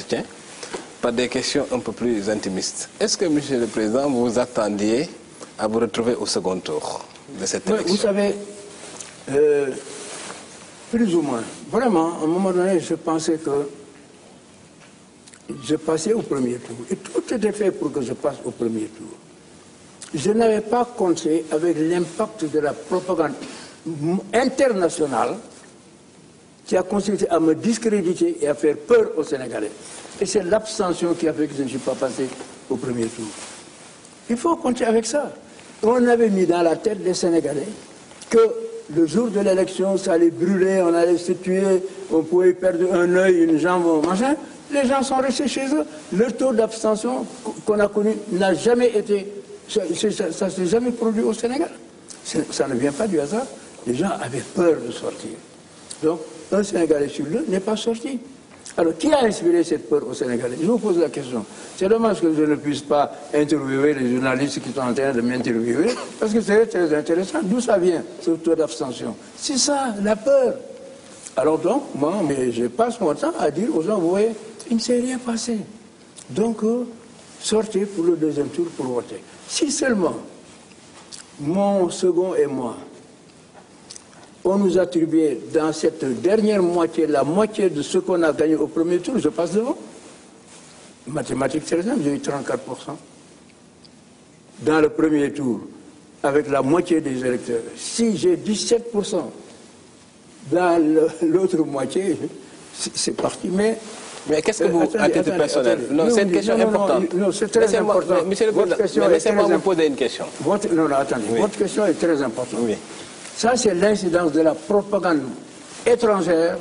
entretien par des questions un peu plus intimistes. Est-ce que, Monsieur le Président, vous vous attendiez à vous retrouver au second tour de cette élection? Vous savez, plus ou moins. Vraiment, à un moment donné, je pensais que je passais au premier tour. Et tout était fait pour que je passe au premier tour. Je n'avais pas compté avec l'impact de la propagande internationale qui a consisté à me discréditer et à faire peur aux Sénégalais. Et c'est l'abstention qui a fait que je ne suis pas passé au premier tour. Il faut compter avec ça. On avait mis dans la tête des Sénégalais que le jour de l'élection, ça allait brûler, on allait se tuer, on pouvait perdre un œil, une jambe, machin. Les gens sont restés chez eux. Le taux d'abstention qu'on a connu n'a jamais été... Ça ne s'est jamais produit au Sénégal. Ça ne vient pas du hasard. Les gens avaient peur de sortir. Donc, un Sénégalais sur deux n'est pas sorti. Alors, qui a inspiré cette peur aux Sénégalais? Je vous pose la question. C'est dommage que je ne puisse pas interviewer les journalistes qui sont en train de m'interviewer, parce que c'est très intéressant. D'où ça vient, ce taux d'abstention? C'est ça, la peur. Alors donc, moi, je passe mon temps à dire aux gens, vous voyez, il ne s'est rien passé. Donc, sortez pour le deuxième tour pour voter. Si seulement mon second et moi, on nous attribuait dans cette dernière moitié, la moitié de ce qu'on a gagné au premier tour, je passe devant. Mathématiques, très simple, j'ai eu 34%. Dans le premier tour, avec la moitié des électeurs. Si j'ai 17%, dans l'autre moitié, c'est parti. Mais qu'est-ce que vous, à titre personnel, non, c'est une question importante. Non, c'est très important. Monsieur le Président, laissez-moi vous poser une question. Non, attendez, votre question est très importante. Oui. Ça, c'est l'incidence de la propagande étrangère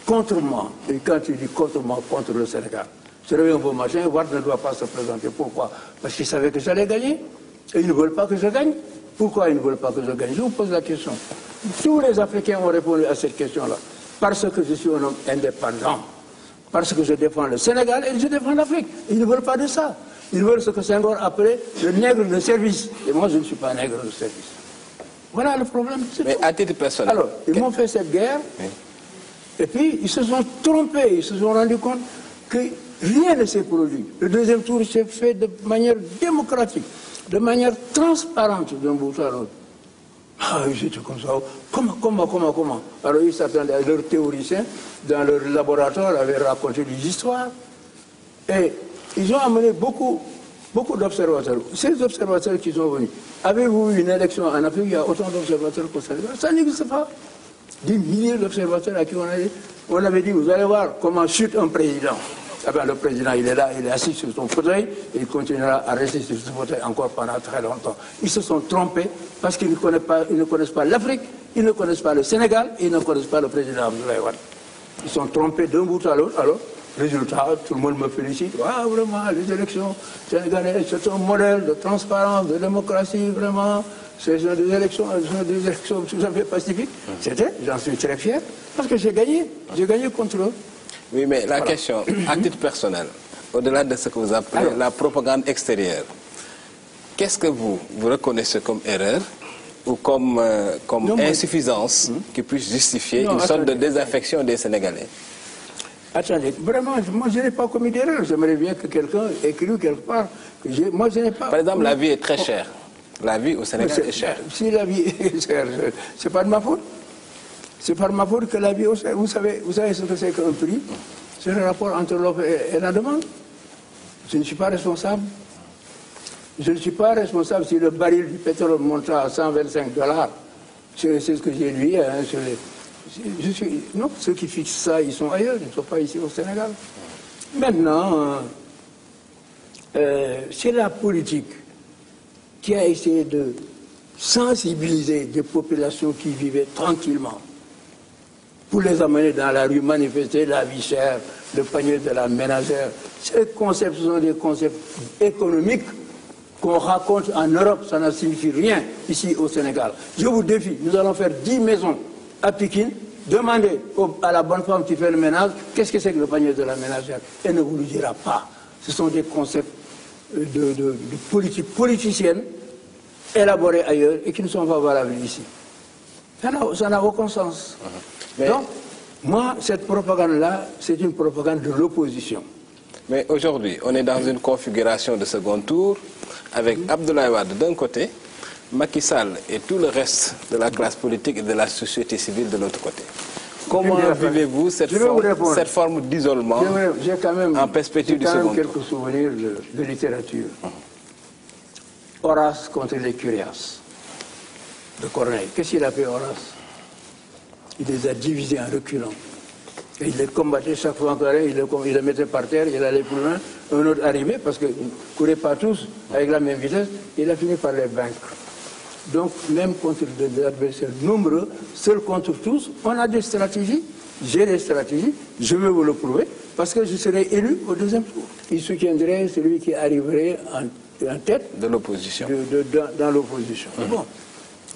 contre moi. Et quand tu dis contre moi, contre le Sénégal. Je reviens au machin, Wade ne doit pas se présenter. Pourquoi? Parce qu'ils savaient que j'allais gagner. Et ils ne veulent pas que je gagne. Pourquoi ils ne veulent pas que je gagne? Je vous pose la question. Tous les Africains ont répondu à cette question-là. Parce que je suis un homme indépendant. Parce que je défends le Sénégal et je défends l'Afrique. Ils ne veulent pas de ça. Ils veulent ce que Senghor appelait le nègre de service. Et moi, je ne suis pas un nègre de service. Voilà le problème. Mais à titre personnel. Alors, ils m'ont fait cette guerre, et puis ils se sont trompés, ils se sont rendus compte que rien ne s'est produit. Le deuxième tour s'est fait de manière démocratique, de manière transparente d'un bout à l'autre. Ah, j'étais comme ça. Comment? Alors ils s'attendaient, leurs théoriciens, dans leur laboratoire, avaient raconté des histoires. Et ils ont amené beaucoup d'observateurs. Ces observateurs qui sont venus, avez-vous eu une élection en Afrique, il y a autant d'observateurs qu'au Sénégal? Ça n'existe pas. Des milliers d'observateurs à qui on avait dit, vous allez voir comment chute un président. Eh bien, le président, il est là, il est assis sur son fauteuil, et il continuera à rester sur son fauteuil encore pendant très longtemps. Ils se sont trompés parce qu'ils ne connaissent pas l'Afrique, ils ne connaissent pas le Sénégal, ils ne connaissent pas le président Abdoulaye Wade. Ils sont trompés d'un bout à l'autre. Alors, résultat, tout le monde me félicite. Ah, vraiment, les élections sénégalaises, c'est un modèle de transparence, de démocratie, vraiment. Ce sont des élections tout à fait pacifiques. C'était, j'en suis très fier, parce que j'ai gagné contre eux. Oui, mais la question, à titre personnel, au-delà de ce que vous appelez la propagande extérieure, qu'est-ce que vous reconnaissez comme erreur ou comme insuffisance qui puisse justifier une sorte de désaffection des Sénégalais? Attendez, vraiment, moi je n'ai pas commis d'erreur. J'aimerais bien que quelqu'un écrive quelque part. Moi je n'ai pas... Par exemple, la vie est très chère. La vie au Sénégal est chère. Si la vie est chère, c'est pas de ma faute. C'est par ma faute que la vie est chère. Vous savez ce que c'est qu'un prix? C'est le rapport entre l'offre et la demande. Je ne suis pas responsable. Je ne suis pas responsable si le baril du pétrole monte à $125. C'est ce que j'ai lu. Hein, non, ceux qui fixent ça, ils sont ailleurs, ils ne sont pas ici au Sénégal. Maintenant, c'est la politique qui a essayé de sensibiliser des populations qui vivaient tranquillement pour les amener dans la rue, manifester la vie chère, le panier de la ménagère. Ces concepts sont des concepts économiques qu'on raconte en Europe, ça ne signifie rien ici au Sénégal. Je vous défie, nous allons faire 10 maisons à Pikine, demandez à la bonne femme qui fait le ménage, qu'est-ce que c'est que le panier de la ménagère? Elle ne vous le dira pas. Ce sont des concepts de politique politicienne élaborés ailleurs et qui ne sont pas valables ici. Ça n'a aucun sens. Donc, moi, cette propagande-là, c'est une propagande de l'opposition. Mais aujourd'hui, on est dans une configuration de second tour avec Abdoulaye Wade d'un côté, Macky Sall et tout le reste de la classe politique et de la société civile de l'autre côté. Comment vivez-vous cette forme d'isolement en perspective du second tour? J'ai quand même quelques souvenirs de littérature. Horace contre les Curiaces de Corneille. Qu'est-ce qu'il a fait, Horace? Il les a divisés en reculant. Et il les combattait chaque fois en carré, il les mettait par terre, il allait plus loin. Un autre arrivait, parce qu'ils ne couraient pas tous avec la même vitesse, il a fini par les vaincre. Donc, même contre des adversaires nombreux, seul contre tous, on a des stratégies. J'ai des stratégies, je vais vous le prouver, parce que je serai élu au deuxième tour. Il soutiendrait celui qui arriverait en tête de l'opposition. Dans l'opposition. Bon.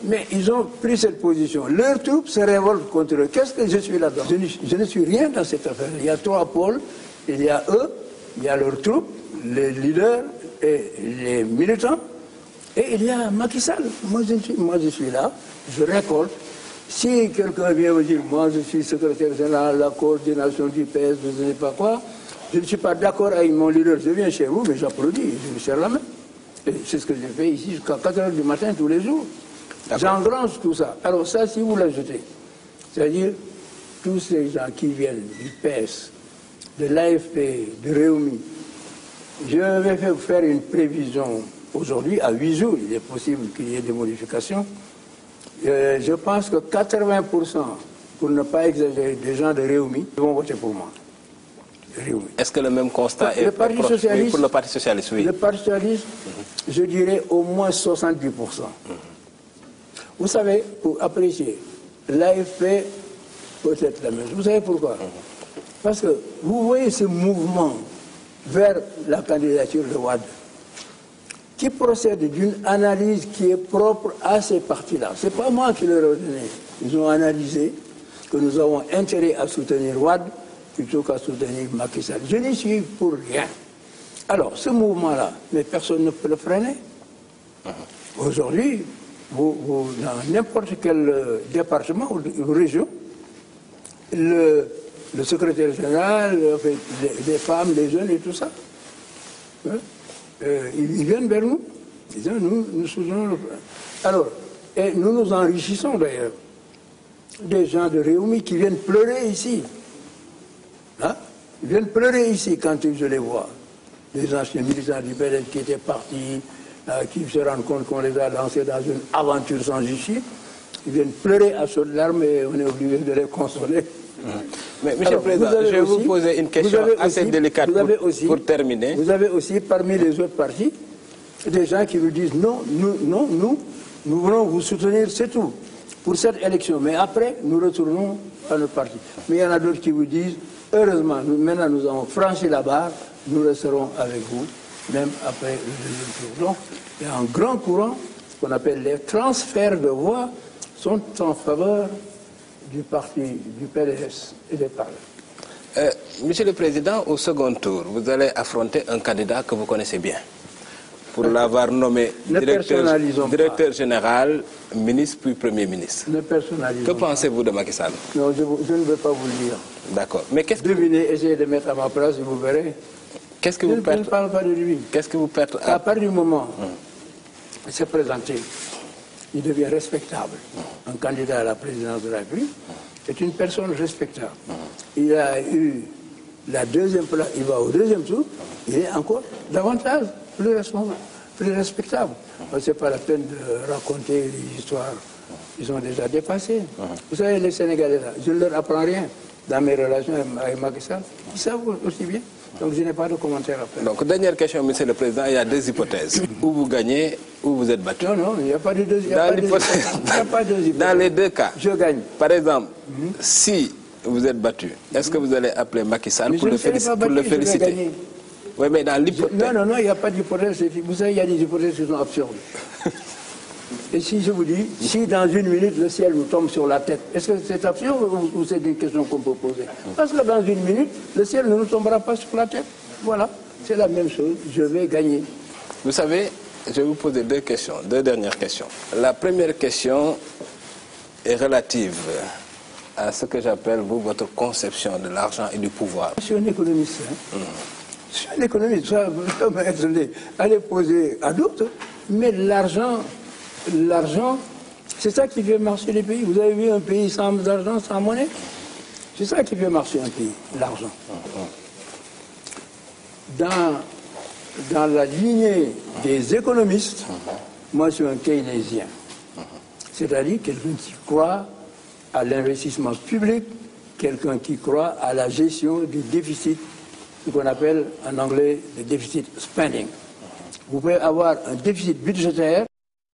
Mais ils ont pris cette position. Leurs troupes se révoltent contre eux. Qu'est-ce que je suis là-dedans? Je ne suis rien dans cette affaire. Il y a trois pôles. Il y a eux, il y a leurs troupes, les leaders et les militants. Et il y a Macky Sall. Moi, je suis là, je récolte. Si quelqu'un vient me dire, moi, je suis secrétaire général de la coordination du PS, je ne sais pas quoi, je ne suis pas d'accord avec mon leader. Je viens chez vous, mais j'applaudis, je lui serre la main. Et c'est ce que j'ai fait ici jusqu'à 4 h du matin tous les jours. J'engrange tout ça. Alors ça, si vous l'ajoutez, c'est-à-dire tous ces gens qui viennent du PS, de l'AFP, de Réumi, je vais faire une prévision aujourd'hui, à 8 jours, il est possible qu'il y ait des modifications. Je pense que 80%, pour ne pas exagérer, des gens de Réumi vont voter pour moi. Est-ce que le même constat est pour le Parti Socialiste? Oui. Le Parti Socialiste, je dirais au moins 70%. Vous savez, pour apprécier, l'AFP peut être la même chose. Vous savez pourquoi? Parce que vous voyez ce mouvement vers la candidature de Wade, qui procède d'une analyse qui est propre à ces partis-là. Ce n'est pas moi qui leur ai donné. Ils ont analysé que nous avons intérêt à soutenir Wade plutôt qu'à soutenir Macky Sall. Je n'y suis pour rien. Alors, ce mouvement-là, mais personne ne peut le freiner. Aujourd'hui, dans n'importe quel département ou région, le secrétaire général, les femmes, les jeunes et tout ça, ils viennent vers nous. Ils disent, nous soutenons le... Alors, et nous nous enrichissons d'ailleurs. Des gens de Réumi qui viennent pleurer ici. Hein? Ils viennent pleurer ici quand je les vois. Des anciens militants du PDS qui étaient partis, qui se rendent compte qu'on les a lancés dans une aventure sans issue. Ils viennent pleurer à chaudes larmes et on est obligé de les consoler. Mais, Monsieur le Président, je vais vous poser une question assez délicate pour terminer. Vous avez aussi, parmi les autres partis, des gens qui nous disent non, nous voulons vous soutenir, c'est tout, pour cette élection. Mais après, nous retournons à notre parti. Mais il y en a d'autres qui vous disent, heureusement, maintenant nous avons franchi la barre, nous resterons avec vous, même après le deuxième tour. Donc, il y a un grand courant, ce qu'on appelle les transferts de voix, sont en faveur du parti, du PDS et des partis. Monsieur le Président, au second tour, vous allez affronter un candidat que vous connaissez bien. Pour l'avoir nommé directeur général, ministre puis Premier ministre. Ne personnalisons pas. Que pensez-vous de Macky Sall? Non, je ne veux pas vous le dire. D'accord. Mais qu'est-ce que... Devinez, essayez de mettre à ma place et vous verrez. Qu'est-ce que vous perdez? Je ne parle pas de lui. Qu'est-ce que vous perdez? À partir du moment où il s'est présenté, il devient respectable. Un candidat à la présidence de la République est une personne respectable. Il a eu la deuxième place, il va au deuxième tour, il est encore davantage plus responsable, plus respectable. Ce n'est pas la peine de raconter les histoires. Ils ont déjà dépassé. Vous savez, les Sénégalais, là, je ne leur apprends rien dans mes relations avec Macky Sall. Ils savent aussi bien. Donc je n'ai pas de commentaire à faire. Donc, dernière question, Monsieur le Président, il y a deux hypothèses. Ou vous gagnez, ou vous êtes battu. Non, il n'y a pas de deux hypothèses. Dans les deux cas, je gagne. Par exemple, si vous êtes battu, est-ce que vous allez appeler Macky Sall pour le féliciter? Oui, mais dans l'hypothèse... Non, il n'y a pas d'hypothèse. Vous savez, il y a des hypothèses qui sont absurdes. Et si je vous dis, si dans une minute le ciel nous tombe sur la tête, est-ce que c'est absurde ou c'est une question qu'on peut poser? Parce que dans une minute, le ciel ne nous tombera pas sur la tête. Voilà, c'est la même chose, je vais gagner. Vous savez, je vais vous poser deux dernières questions. La première question est relative à ce que j'appelle, votre conception de l'argent et du pouvoir. Je suis un économiste. Je suis un économiste, ça, allez poser à d'autres, mais l'argent, c'est ça qui fait marcher les pays. Vous avez vu un pays sans argent, sans monnaie? C'est ça qui fait marcher un pays, l'argent. Dans la lignée des économistes, moi je suis un keynésien. C'est-à-dire quelqu'un qui croit à l'investissement public, quelqu'un qui croit à la gestion du déficit, ce qu'on appelle en anglais le déficit spending. Vous pouvez avoir un déficit budgétaire